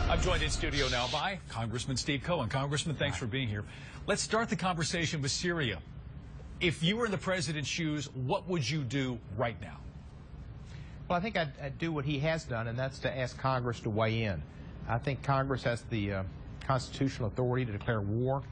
I'm joined in studio now by Congressman Steve Cohen. Congressman, thanks for being here. Let's start the conversation with Syria. If you were in the president's shoes, what would you do right now? Well, I think I'd do what he has done, and that's to ask Congress to weigh in. I think Congress has the constitutional authority to declare war,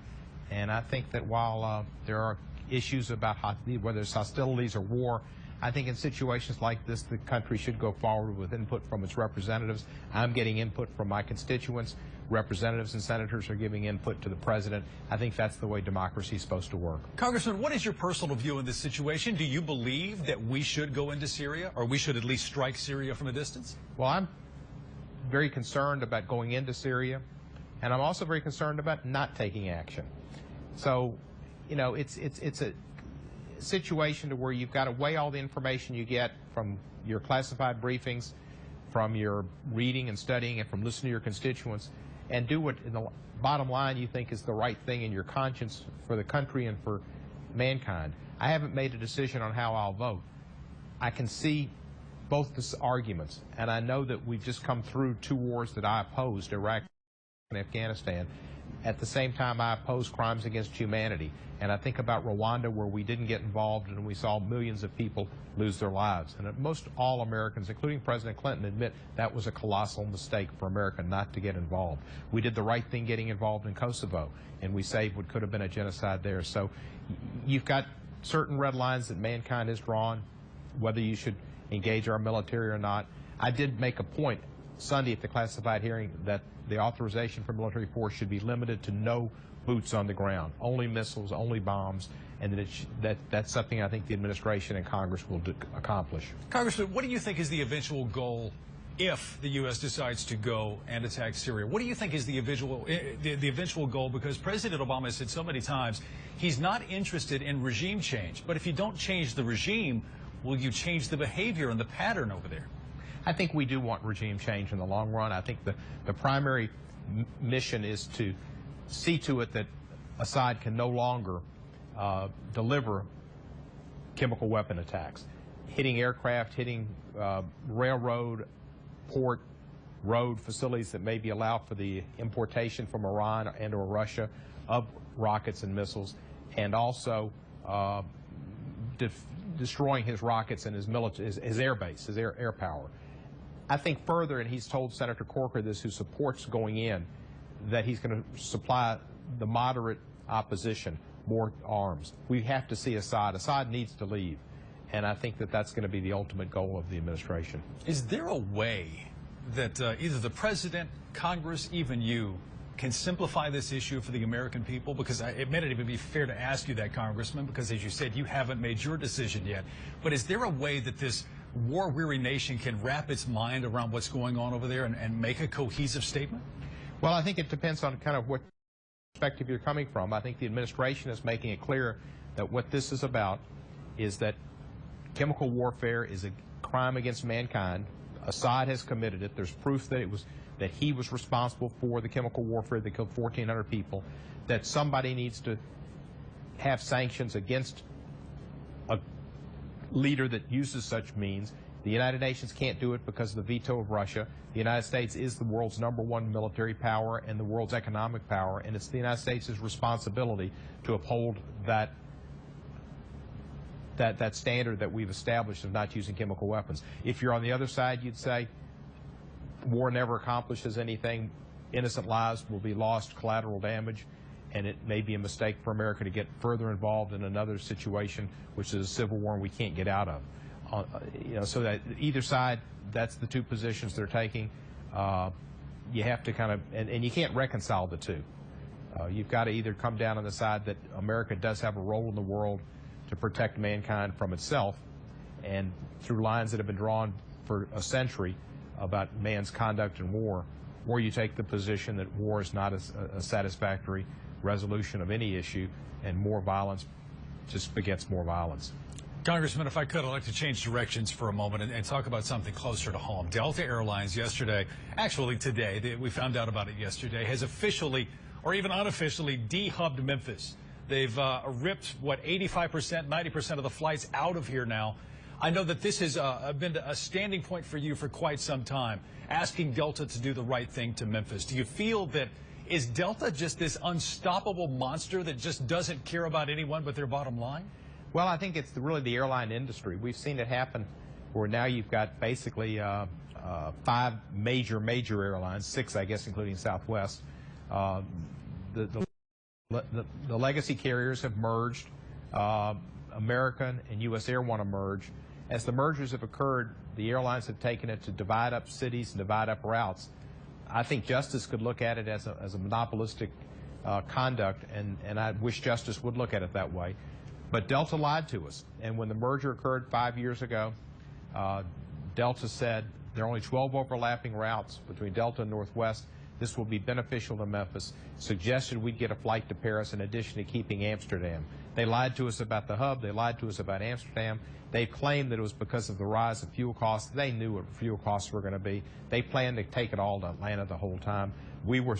and I think that while there are issues about whether it's hostilities or war, I think in situations like this, the country should go forward with input from its representatives. I'm getting input from my constituents. Representatives and senators are giving input to the president. I think that's the way democracy is supposed to work. Congressman, what is your personal view in this situation? Do you believe that we should go into Syria, or we should at least strike Syria from a distance? Well, I'm very concerned about going into Syria, and I'm also very concerned about not taking action. So, you know, it's a situation to where you've got to weigh all the information you get from your classified briefings, from your reading and studying, and from listening to your constituents, and do what, in the bottom line, you think is the right thing in your conscience for the country and for mankind. I haven't made a decision on how I'll vote. I can see both the arguments, and I know that we've just come through two wars that I opposed, Iraq and Afghanistan. At the same time, I oppose crimes against humanity. And I think about Rwanda, where we didn't get involved and we saw millions of people lose their lives. And most all Americans, including President Clinton, admit that was a colossal mistake for America not to get involved. We did the right thing getting involved in Kosovo, and we saved what could have been a genocide there. So you've got certain red lines that mankind has drawn, whether you should engage our military or not. I did make a point Sunday at the classified hearing that the authorization for military force should be limited to no boots on the ground, only missiles, only bombs, and that's something I think the administration and Congress will accomplish. Congressman, what do you think is the eventual goal if the U.S. decides to go and attack Syria? What do you think is the eventual goal? Because President Obama has said so many times he's not interested in regime change. But if you don't change the regime, will you change the behavior and the pattern over there? I think we do want regime change in the long run. I think the primary mission is to see to it that Assad can no longer deliver chemical weapon attacks, hitting aircraft, hitting railroad, port, road facilities that maybe allow for the importation from Iran and or Russia of rockets and missiles, and also destroying his rockets and his air base, his air power. I think further, and he's told Senator Corker this, who supports going in, that he's going to supply the moderate opposition more arms. We have to see Assad. Assad needs to leave. And I think that that's going to be the ultimate goal of the administration. Is there a way that either the president, Congress, even you, can simplify this issue for the American people? Because it may not even be fair to ask you that, Congressman, because as you said, you haven't made your decision yet. But is there a way that this war-weary nation can wrap its mind around what's going on over there and make a cohesive statement? Well, I think it depends on kind of what perspective you're coming from. I think the administration is making it clear that what this is about is that chemical warfare is a crime against mankind. Assad has committed it. There's proof that he was responsible for the chemical warfare that killed 1,400 people, that somebody needs to have sanctions against a leader that uses such means. The United Nations can't do it because of the veto of Russia. The United States is the world's #1 military power and the world's economic power, and it's the United States' responsibility to uphold that standard that we've established of not using chemical weapons. If you're on the other side, you'd say war never accomplishes anything. Innocent lives will be lost, collateral damage, and it may be a mistake for America to get further involved in another situation, which is a civil war we can't get out of. You know, so that either side, that's the two positions they're taking. You have to kind of, and you can't reconcile the two. You've got to either come down on the side that America does have a role in the world to protect mankind from itself, and through lines that have been drawn for a century about man's conduct in war, or you take the position that war is not a satisfactory resolution of any issue, and more violence just begets more violence. Congressman, if I could, I'd like to change directions for a moment and talk about something closer to home. Delta Airlines yesterday, actually today, we found out about it yesterday, has officially, or even unofficially, de-hubbed Memphis. They've ripped, 85%, 90% of the flights out of here now. I know that this has been a standing point for you for quite some time, asking Delta to do the right thing to Memphis. Do you feel that is Delta just this unstoppable monster that just doesn't care about anyone but their bottom line? Well, I think it's really the airline industry. We've seen it happen where now you've got basically 5 major airlines, 6, I guess, including Southwest. The legacy carriers have merged. American and U.S. Air want to merge. As the mergers have occurred, the airlines have taken it to divide up cities and divide up routes. I think Justice could look at it as a monopolistic conduct, and I wish Justice would look at it that way. But Delta lied to us, and when the merger occurred 5 years ago, Delta said there are only 12 overlapping routes between Delta and Northwest. This will be beneficial to Memphis. Suggested we'd get a flight to Paris in addition to keeping Amsterdam. They lied to us about the hub. They lied to us about Amsterdam. They claimed that it was because of the rise of fuel costs. They knew what fuel costs were going to be. They planned to take it all to Atlanta the whole time. We were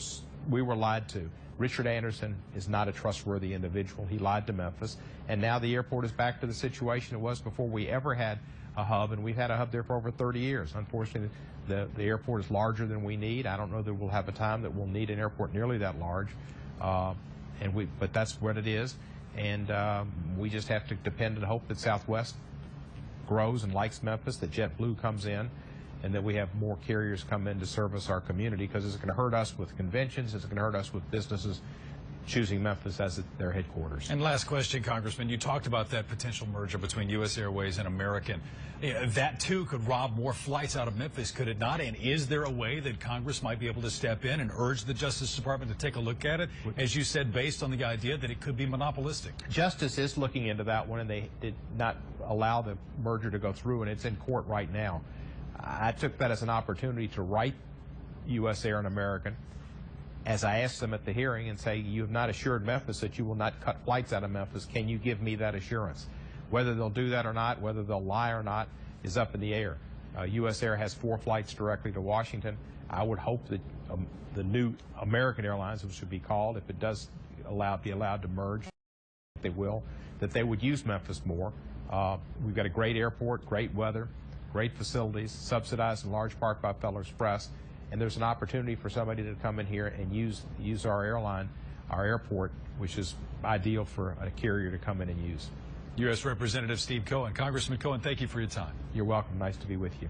lied to. Richard Anderson is not a trustworthy individual. He lied to Memphis. And now the airport is back to the situation it was before we ever had a hub, and we've had a hub there for over 30 years. Unfortunately, the airport is larger than we need. I don't know that we'll have a time that we'll need an airport nearly that large, but that's what it is. And we just have to depend and hope that Southwest grows and likes Memphis, that JetBlue comes in, and that we have more carriers come in to service our community, because it's going to hurt us with conventions, it's going to hurt us with businesses choosing Memphis as their headquarters. And last question, Congressman, you talked about that potential merger between U.S. Airways and American. That, too, could rob more flights out of Memphis, could it not? And is there a way that Congress might be able to step in and urge the Justice Department to take a look at it, as you said, based on the idea that it could be monopolistic? Justice is looking into that one, and they did not allow the merger to go through, and it's in court right now. I took that as an opportunity to write U.S. Air and American, as I asked them at the hearing, and say, you have not assured Memphis that you will not cut flights out of Memphis. Can you give me that assurance? Whether they'll do that or not, whether they'll lie or not, is up in the air. U.S. Air has 4 flights directly to Washington. I would hope that the new American Airlines, which should be called, if it does be allowed to merge, they will, that they would use Memphis more. We've got a great airport, great weather, great facilities, subsidized in large part by Fellow Express. And there's an opportunity for somebody to come in here and use our airline, our airport, which is ideal for a carrier to come in and use. U.S. Representative Steve Cohen. Congressman Cohen, thank you for your time. You're welcome. Nice to be with you.